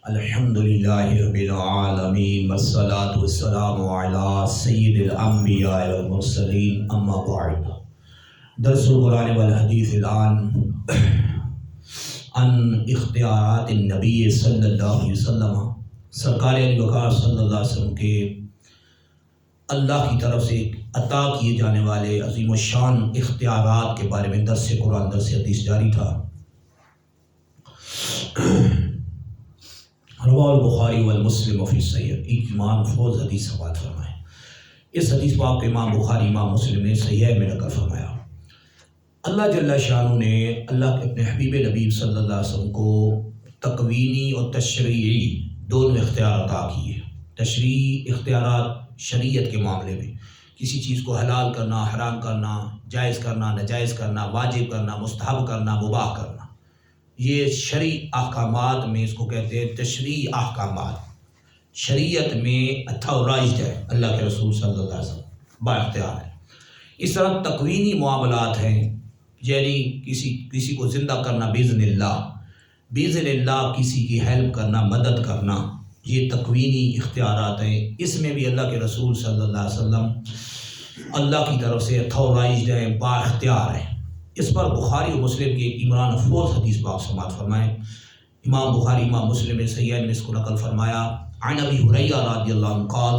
الحمدللہ رب العالمین والصلاة والسلام علی سید الانبیاء والمرسلین اما بعد درس القرآن والحدیث الآن عن اختیارات النبی صلی اللہ علیہ وسلم، سرکار علی وقار صلی اللہ علیہ وسلم کے اللہ کی طرف سے عطا کیے جانے والے عظیم الشان اختیارات کے بارے میں درس قرآن درس حدیث جاری تھا۔ رواہ البخاری والمسلم فی الصحیح، ایک امام فوز حدیث روایت فرمائے۔ اس حدیث پاک کو امام بخاری امام مسلم نے صحیح میں نقل فرمایا۔ اللہ جل شانہ نے اللہ کے اپنے حبیب نبی صلی اللہ علیہ وسلم کو تکوینی اور تشریعی دونوں اختیار عطا کیے۔ تشریعی اختیارات شریعت کے معاملے میں، کسی چیز کو حلال کرنا، حرام کرنا، جائز کرنا، ناجائز کرنا، واجب کرنا، مستحب کرنا، مباح کرنا، یہ شرعی احکامات میں اس کو کہتے ہیں تشریعی احکامات۔ شریعت میں اتھورائزڈ ہے، اللہ کے رسول صلی اللہ علیہ وسلم با اختیار ہے۔ اس طرح تکوینی معاملات ہیں، یعنی کسی کو زندہ کرنا باذن اللہ کسی کی ہیلپ کرنا، مدد کرنا، یہ تکوینی اختیارات ہیں۔ اس میں بھی اللہ کے رسول صلی اللہ علیہ وسلم اللہ کی طرف سے اتھورائزڈ ہیں، با اختیار ہیں۔ اس پر بخاری و مسلم کی عمران افروز حدیث پاک سماعت فرمائیں۔ امام بخاری امام مسلم نے صحیحین میں اس کو نقل فرمایا۔ عن ابی ہریرہ رضی اللہ عنہ قال،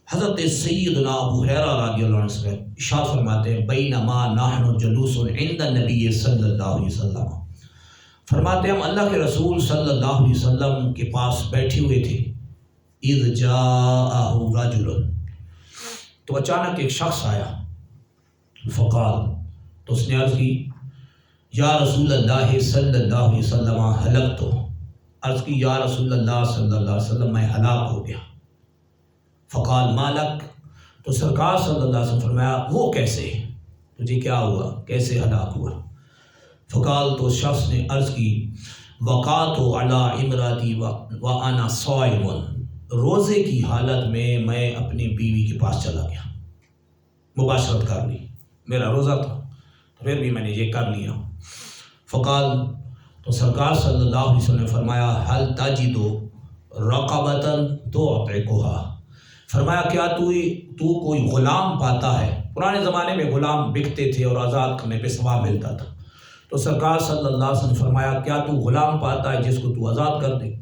حضرت سیدنا ابو ہریرہ رضی اللہ عنہ سے ارشاد فرماتے ہیں، بینما نحن جلوس عند النبی صلی اللہ علیہ وسلم، فرماتے ہیں ہم اللہ کے رسول صلی اللہ علیہ وسلم کے پاس بیٹھے ہوئے تھے، اذ جاءہ رجل، تو اچانک ایک شخص آیا، فقال، تو اس نے عرض کی، یا رسول اللہ صلی اللہ علیہ وسلم ہلکت، عرض کی یا رسول اللہ صلی اللہ علیہ وسلم میں ہلاک ہو گیا۔ فقال ما لک، تو سرکار صلی اللہ علیہ وسلم فرمایا وہ کیسے، تجھے کیا ہوا، کیسے ہلاک ہوا؟ فقال، تو شخص نے عرض کی، وقعت علی امراتی وانا صائم، روزے کی حالت میں اپنی بیوی کے پاس چلا گیا، مباشرت کر لی، میرا روزہ تھا پھر بھی میں نے یہ کر لیا۔ فقال، تو سرکار صلی اللہ علیہ وسلم نے فرمایا، حل تجد رقبۃ تعتقها، فرمایا کیا تو کوئی غلام پاتا ہے؟ پرانے زمانے میں غلام بکتے تھے اور آزاد کرنے پہ ثواب ملتا تھا، تو سرکار صلی اللہ علیہ وسلم نے فرمایا کیا تو غلام پاتا ہے جس کو تو آزاد کر دے؟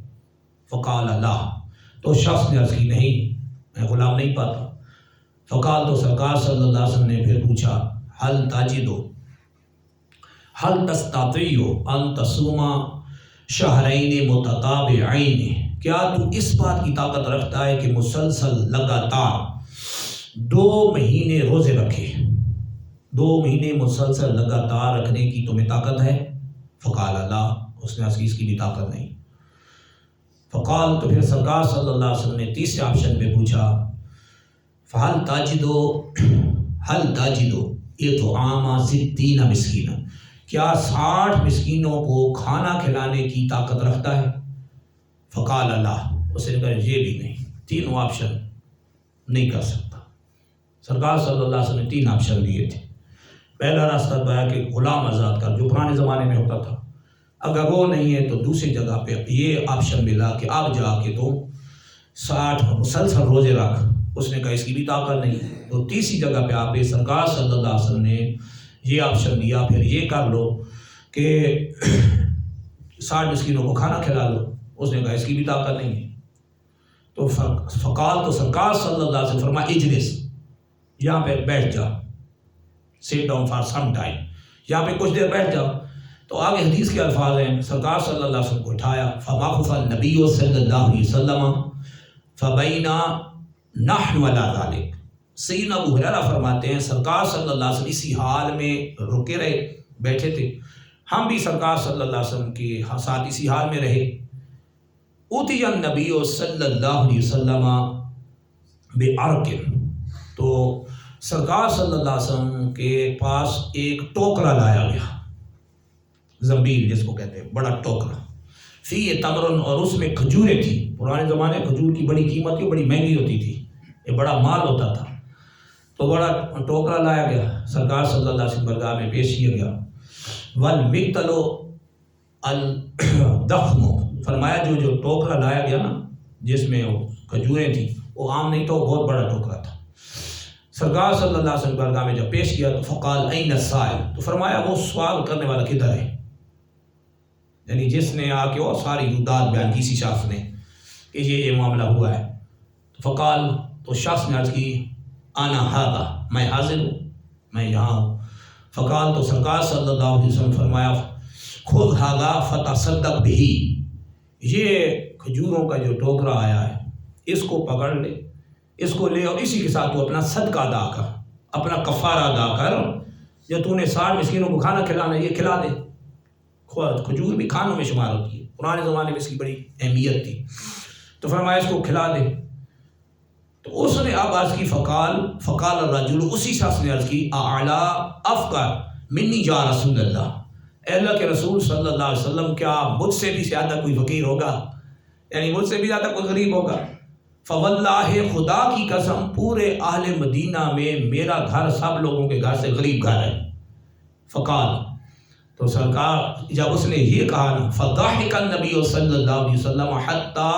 فقال لا، تو شخص نے عرض کی نہیں، میں غلام نہیں پاتا۔ فقال، تو سرکار صلی اللہ علیہ وسلم نے پھر پوچھا، حل تستطیع ان تصوم شہرین متتابعین، کیا تو اس بات کی طاقت رکھتا ہے کہ مسلسل لگاتار 2 مہینے روزے رکھے؟ 2 مہینے مسلسل لگاتار رکھنے کی تمہیں طاقت ہے؟ فقال لا، اس نے اس کی بھی طاقت نہیں۔ فقال، تو پھر سرکار صلی اللہ علیہ وسلم نے تیسرے آپشن پہ پوچھا، فہل تاجدو اطعام 60 مسکینا، کیا 60 مسکینوں کو کھانا کھلانے کی طاقت رکھتا ہے؟ فقال لا، اس نے کہا یہ بھی نہیں، تینوں آپشن نہیں کر سکتا۔ سرکار صلی اللہ علیہ وسلم نے 3 آپشن دیے تھے۔ پہلا راستہ پایا کہ غلام آزاد کر، جو پرانے زمانے میں ہوتا تھا، اگر وہ نہیں ہے تو دوسری جگہ پہ یہ آپشن ملا کہ اب جا کے تو 60 مسلسل روزے رکھ، اس نے کہا اس کی بھی طاقت نہیں، تو تیسری جگہ پہ آپ سرکار صلی اللہ علیہ وسلم نے یہ آپشن دیا، پھر یہ کر لو کہ 60 مسکینوں کو کھانا کھلا لو، اس نے کہا اس کی بھی طاقت نہیں ہے۔ تو فقال، تو سرکار صلی اللہ علیہ وسلم فرمایا اجلس، یہاں پہ بیٹھ جا، sit down for some time، یہاں پہ کچھ دیر بیٹھ جا۔ تو آگے حدیث کے الفاظ ہیں، سرکار صلی اللہ علیہ وسلم کو اٹھایا، فمکث النبی صلی اللہ علیہ وسلم فبینا نحن علی ذلک، سیدنا ابو ہریرہ فرماتے ہیں سرکار صلی اللہ علیہ وسلم اسی حال میں رکے رہے، بیٹھے تھے، ہم بھی سرکار صلی اللہ علیہ وسلم کے ساتھ اسی حال میں رہے۔ اتی النبی صلی اللہ علیہ وسلم بعرق، تو سرکار صلی اللہ علیہ وسلم کے پاس ایک ٹوکرا لایا گیا، زنبیل جس کو کہتے ہیں، بڑا ٹوکرا، فی تمرن، اور اس میں کھجوریں تھی۔ پرانے زمانے کھجور کی بڑی قیمت کی، بڑی مہنگی ہوتی تھی، یہ بڑا مال ہوتا تھا، تو بڑا ٹوکرا لایا گیا، سرکار صلی اللہ علیہ وسلم برگاہ میں پیش کیا گیا۔ والمقتل الضخم فرمایا جو ٹوکرا لایا گیا نا جس میں وہ کھجوریں تھیں وہ عام نہیں تھا، وہ بہت بڑا ٹوکرا تھا۔ سرکار صلی اللہ علیہ وسلم بارگاہ میں جب پیش کیا تو فقال این السائل، تو فرمایا وہ سوال کرنے والا کدھر ہے، یعنی جس نے آ کے وہ ساری داد بیان کی اسی شخص نے کہ یہ معاملہ ہوا ہے۔ فقال، تو شخص نے عرض کی انا ھذا، میں حاضر ہوں، میں یہاں ہوں۔ فقال، تو سرکار صلی اللہ علیہ وسلم فرمایا خذ ھذا فتصدق بہ، یہ کھجوروں کا جو ٹوکرا آیا ہے اس کو پکڑ لے، اس کو لے اور اسی کے ساتھ تو اپنا صدقہ ادا کر، اپنا کفارہ ادا کر، جو تو نے 60 مسکینوں کو کھانا کھلانا ہے یہ کھلا دے۔ کھجور بھی کھانوں میں شمار ہوتی ہے، پرانے زمانے میں اس کی بڑی اہمیت تھی، تو فرمایا اس کو کھلا دے۔ تو اس نے اب عرض کی فقال الرجل، اسی شخص نے عرض کی اعلی افقر منی یا رسول اللہ، اے اللہ کے رسول صلی اللہ علیہ وسلم کیا مجھ سے بھی زیادہ کوئی فقیر ہوگا، یعنی مجھ سے بھی زیادہ کوئی غریب ہوگا؟ فواللہ، خدا کی قسم پورے اہل مدینہ میں میرا گھر سب لوگوں کے گھر سے غریب گھر ہے۔ فقال، تو سرکار جب اس نے یہ کہا نا فضحک النبی صلی اللہ علیہ وسلم حتی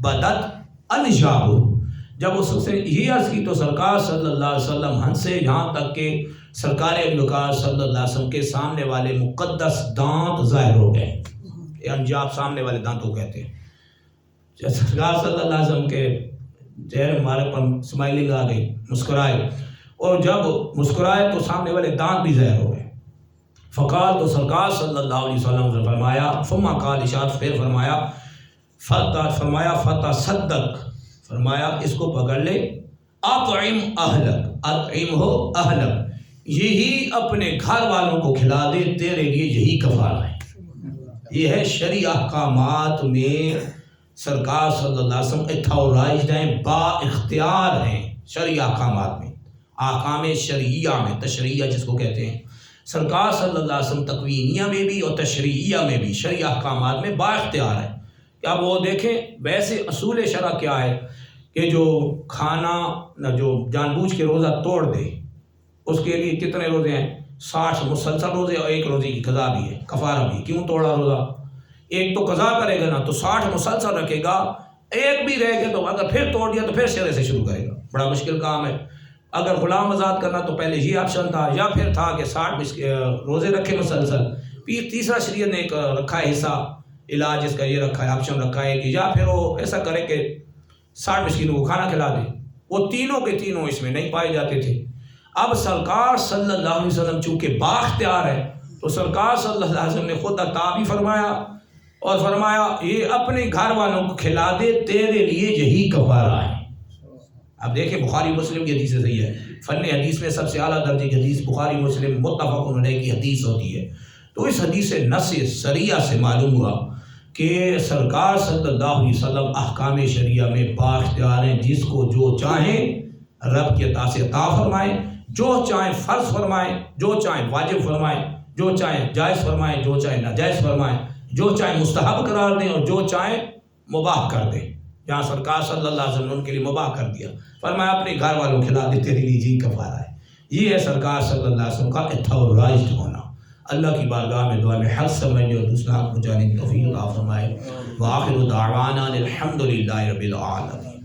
بدت انجابہ، جب اس نے یہ عرض کی تو سرکار صلی اللہ علیہ وسلم ہنسے یہاں تک کہ سرکار انبیاء صلی اللہ علیہ وسلم کے سامنے والے مقدس دانت ظاہر ہو گئے۔ یہ انجاب سامنے والے دانت کو کہتے ہیں۔ جب سرکار صلی اللہ علیہ وسلم کے چہرے مبارک پر اسمائلنگ آ گئی، مسکرائے، اور جب مسکرائے تو سامنے والے دانت بھی ظاہر ہو گئے۔ فقال، تو سرکار صلی اللہ علیہ وسلم نے فرمایا ثم قال، اشارت پھر فرمایا فتصدق، فرمایا اس کو پکڑ لے، اطعم اہلک، اطعم ہو اہلک، یہی اپنے گھر والوں کو کھلا دے، تیرے لیے یہی کفارہ ہے۔ یہ ہے شرعی احکامات میں سرکار صلی اللہ علیہ وسلم اتھورائزڈ ہیں، با اختیار ہیں شرعی احکامات میں، احکام شرعیہ میں، تشریعیہ جس کو کہتے ہیں، سرکار صلی اللہ علیہ وسلم تکوینیہ میں بھی اور تشریعیہ میں بھی شرعی احکامات میں با اختیار ہے۔ کیا وہ دیکھیں ویسے اصول شرع کیا ہے کہ جو کھانا جو جان بوجھ کے روزہ توڑ دے اس کے لیے کتنے روزے ہیں؟ 60 مسلسل روزے اور ایک روزے کی قضا بھی ہے، کفارہ بھی ہے۔ کیوں توڑا روزہ؟ ایک تو قضا کرے گا نا تو 60 مسلسل رکھے گا، ایک بھی رہ گیا تو اگر پھر توڑ دیا تو پھر سرے سے شروع کرے گا، بڑا مشکل کام ہے۔ اگر غلام آزاد کرنا تو پہلے یہ آپشن تھا، یا پھر تھا کہ 60 روزے رکھے مسلسل، پھر تیسرا شریعت نے ایک رکھا ہے حصہ علاج اس کا یہ رکھا ہے، آپشن رکھا ہے کہ یا پھر وہ ایسا کرے کہ 60 مسکینوں کو کھانا کھلا دے۔ وہ تینوں کے تینوں اس میں نہیں پائے جاتے تھے۔ اب سرکار صلی اللہ علیہ وسلم چونکہ بااختیار ہے تو سرکار صلی اللہ علیہ وسلم نے خود عطا بھی فرمایا اور فرمایا یہ اپنے گھر والوں کو کھلا دے، تیرے لیے یہی کفارہ ہے۔ اب دیکھیں بخاری مسلم کی حدیث صحیح ہے، فن حدیث میں سب سے اعلیٰ درجے کی حدیث بخاری مسلم متفق علیہ کی حدیث ہوتی ہے۔ تو اس حدیث نص صریحہ سے معلوم ہوا کہ سرکار صلی اللہ علیہ وسلم احکام شریعہ میں بااختیار ہیں، جس کو جو چاہیں رب کی عطا سے عطا فرمائیں، جو چاہیں فرض فرمائیں، جو چاہیں واجب فرمائیں، جو چاہیں جائز فرمائیں، جو چاہیں ناجائز فرمائیں، جو چاہیں مستحب قرار دیں اور جو چاہیں مباح کر دیں۔ جہاں سرکار صلی اللہ علیہ وسلم نے ان کے لیے مباح کر دیا، فرمایا اپنے گھر والوں کھلا دے، تیرے لیے جی کفارہ ہے۔ یہ ہے سرکار صلی اللہ علیہ وسلم کا اتھورائزڈ ہونا۔ اللہ کی بارگاہ میں دعا میں حق سمجھنے اور دوسرا حق پہنچانے کی توفیق عطا فرمائے۔ وآخر دعوانا الحمد للہ رب العالمین۔